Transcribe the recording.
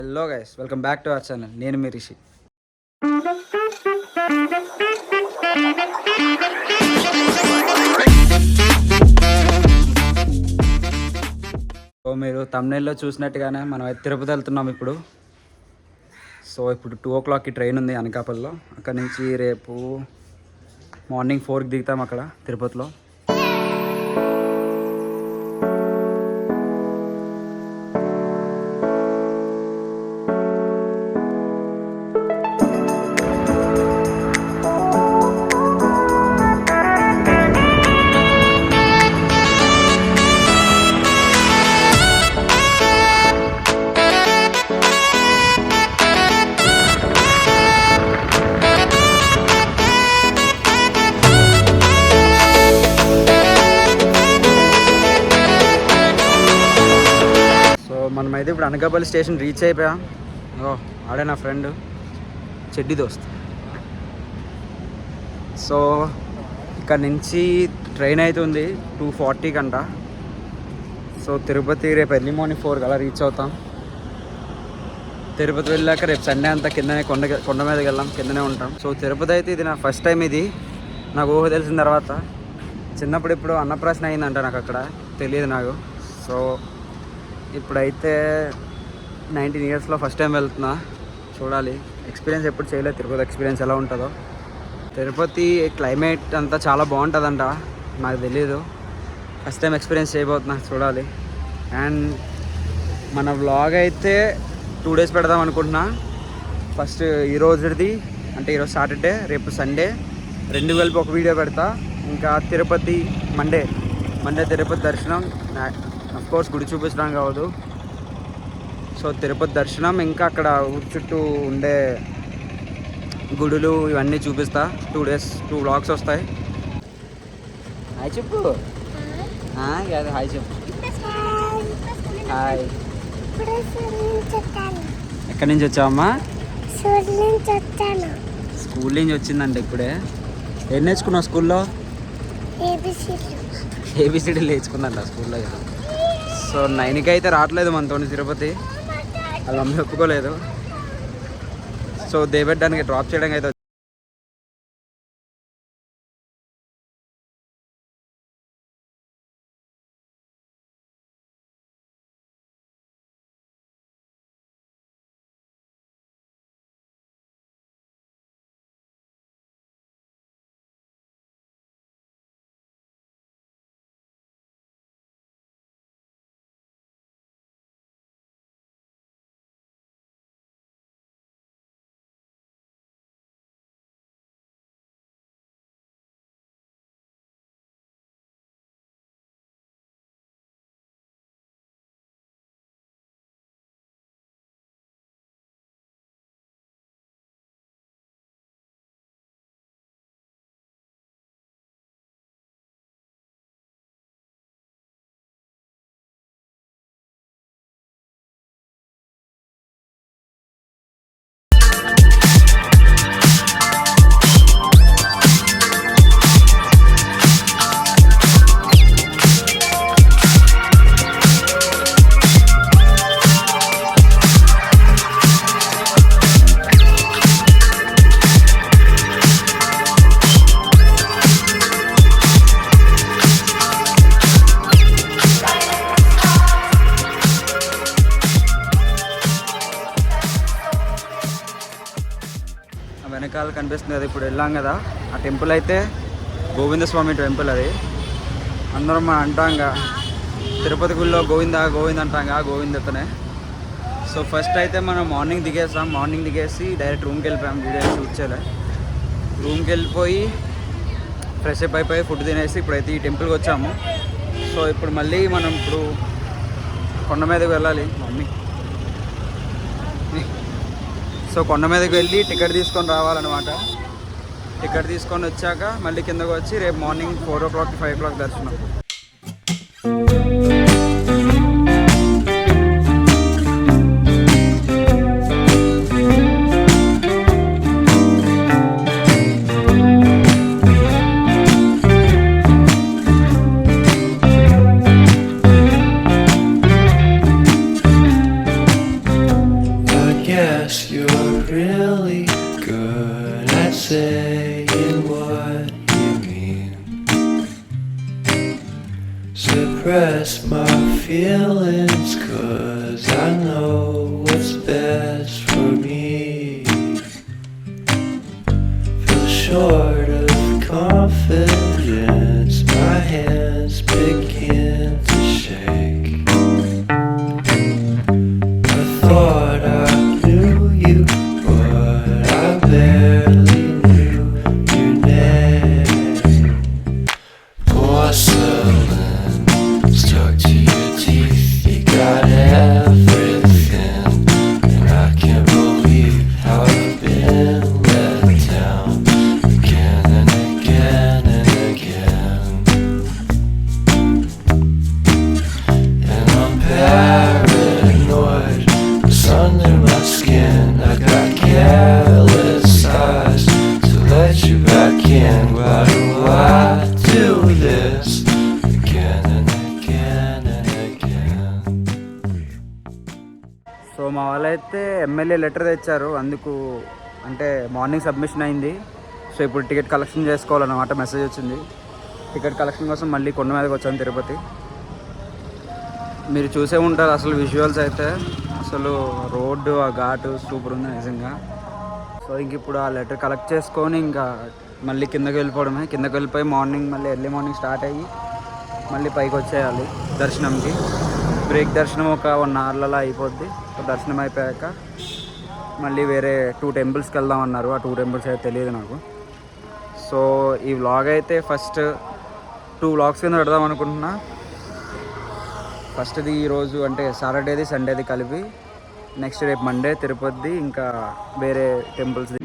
Hello guys, welcome back to our channel. నేను మీ Rishi. So మీరు తమిళలో చూసినట్టుగానే మనం తిరుపతి వెళ్తున్నాం ఇప్పుడు. సో ఇప్పుడు 2 o'clockకి ట్రైన్ ఉంది అనకాపల్లిలో. అక్కడ నుంచి రేపు మార్నింగ్ 4కి దిగుతాం అక్కడ తిరుపతిలో. మనమైతే ఇప్పుడు అనకాపల్లి స్టేషన్ రీచ్ అయిపోయాం. ఆడే నా ఫ్రెండ్ చెడ్డి దోస్త్. సో ఇక్కడ నుంచి ట్రైన్ అయితే ఉంది 2:40 కంట. సో తిరుపతి రేపు ఎర్లీ మార్నింగ్ 4 అలా రీచ్ అవుతాం. తిరుపతి వెళ్ళాక రేపు సండే అంతా కిందనే కొండ మీదకి వెళ్ళాం, కిందనే ఉంటాం. సో తిరుపతి అయితే ఇది నా ఫస్ట్ టైం. ఇది నాకు ఊహ తెలిసిన తర్వాత చిన్నప్పుడు ఇప్పుడు అన్నప్రాసన అయిందంట నాకు, అక్కడ తెలియదు నాకు. సో ఇప్పుడైతే 19 ఇయర్స్లో ఫస్ట్ టైం వెళ్తున్నా. చూడాలి, ఎక్స్పీరియన్స్ ఎప్పుడు చేయలేదు. తిరుపతి ఎక్స్పీరియన్స్ ఎలా ఉంటుందో. తిరుపతి క్లైమేట్ అంతా చాలా బాగుంటుందంట, నాకు తెలీదు. ఫస్ట్ టైం ఎక్స్పీరియన్స్ చేయబోతున్నా, చూడాలి. అండ్ మన వ్లాగ్ అయితే 2 days పెడదాం అనుకుంటున్నా. ఫస్ట్ ఈరోజుది అంటే ఈరోజు సాటర్డే, రేపు సండే, 2 కలిపి ఒక వీడియో పెడతా. ఇంకా తిరుపతి మండే తిరుపతి దర్శనం. కోర్స్ గుడి చూపించడానికి కావదు. సో తిరుపతి దర్శనం, ఇంకా అక్కడ ఊరి చుట్టూ ఉండే గుడులు ఇవన్నీ చూపిస్తా. 2 days 2 vlogs వస్తాయి. హాయ్ చెప్పు. హాయ్ చెప్పు. హాయ్. ఎక్కడి నుంచి వచ్చావమ్మా? స్కూల్ నుంచి వచ్చిందండి ఇప్పుడే. ఏం నేర్చుకున్నావు స్కూల్లో? ఏబిసిడీలు నేర్చుకుందంట స్కూల్లో. సో 9కి అయితే రావట్లేదు మనతో తిరుపతి, వాళ్ళ మమ్మీ ఒప్పుకోలేదు. సో దేవెడ్డానికి డ్రాప్ చేయడానికి అయితే వెనకాల కనిపిస్తుంది కదా, ఇప్పుడు వెళ్ళాం కదా ఆ టెంపుల్ అయితే గోవిందస్వామి టెంపుల్. అది అందరం మనం అంటాంగా తిరుపతి గుళ్ళో గోవింద అంటాంగా, గోవిందతనే. సో ఫస్ట్ అయితే మనం మార్నింగ్ దిగేసి డైరెక్ట్ రూమ్కి వెళ్ళిపోయాం. వీడియో షూట్ చేయలే. రూమ్కి వెళ్ళిపోయి ఫ్రెష్ అప్ అయిపోయి ఫుడ్ తినేసి ఇప్పుడైతే ఈ టెంపుల్కి వచ్చాము. సో ఇప్పుడు మళ్ళీ మనం కొండ మీదకి వెళ్ళాలి మమ్మీ. సో కొండ మీదకి వెళ్ళి టికెట్ తీసుకొని రావాలన్నమాట. టికెట్ తీసుకొని వచ్చాక మళ్ళీ కిందకు వచ్చి రేపు మార్నింగ్ 4 o'clock 5 o'clock దర్శనం. guess you're really good at saying what you mean. Suppress my feelings 'cause I know what's best for me. Feel short of confidence, my hands begin to shake. I thought I knew you, but I barely knew your name. Porcelain stuck to your teeth, you got everything, and I can't believe how I've been let down again and again and again. And I'm paranoid, it's under my skin. I got careless eyes to let you back in. Why do I do this again and again and again? So మా వాళ్ళైతే MLA letter తెచ్చారు, అందుకు అంటే morning submission అయింది. So ఇప్పుడు ticket collection చేసుకోవాలన్నమాట, message వచ్చింది. Ticket collection కోసం మళ్ళీ కొండ మీదకి వచ్చాను తిరుపతి. మీరు చూసే ఉంటారు అసలు విజువల్స్ అయితే, అసలు రోడ్డు ఆ ఘాటు సూపర్ ఉంది నిజంగా. సో ఇంక ఇప్పుడు ఆ లెటర్ కలెక్ట్ చేసుకొని ఇంకా మళ్ళీ కిందకి వెళ్ళిపోవడమే. కిందకి వెళ్ళిపోయి మార్నింగ్ మళ్ళీ ఎర్లీ మార్నింగ్ స్టార్ట్ అయ్యి మళ్ళీ పైకి వచ్చేయాలి దర్శనంకి. బ్రేక్ దర్శనం ఒక 1 hourలలో అయిపోద్ది. సో దర్శనం అయిపోయాక మళ్ళీ వేరే 2 temples వెళ్దాం అన్నారు. ఆ 2 temples అయితే తెలియదు నాకు. సో ఈ వ్లాగ్ అయితే ఫస్ట్ 2 vlogs కింద పెడదాం అనుకుంటున్నా. ఫస్ట్ది ఈరోజు అంటే సాటర్డేది సండేది కలిపి, నెక్స్ట్ రేపు మండే తిరుపతిది, ఇంకా వేరే టెంపుల్స్ది.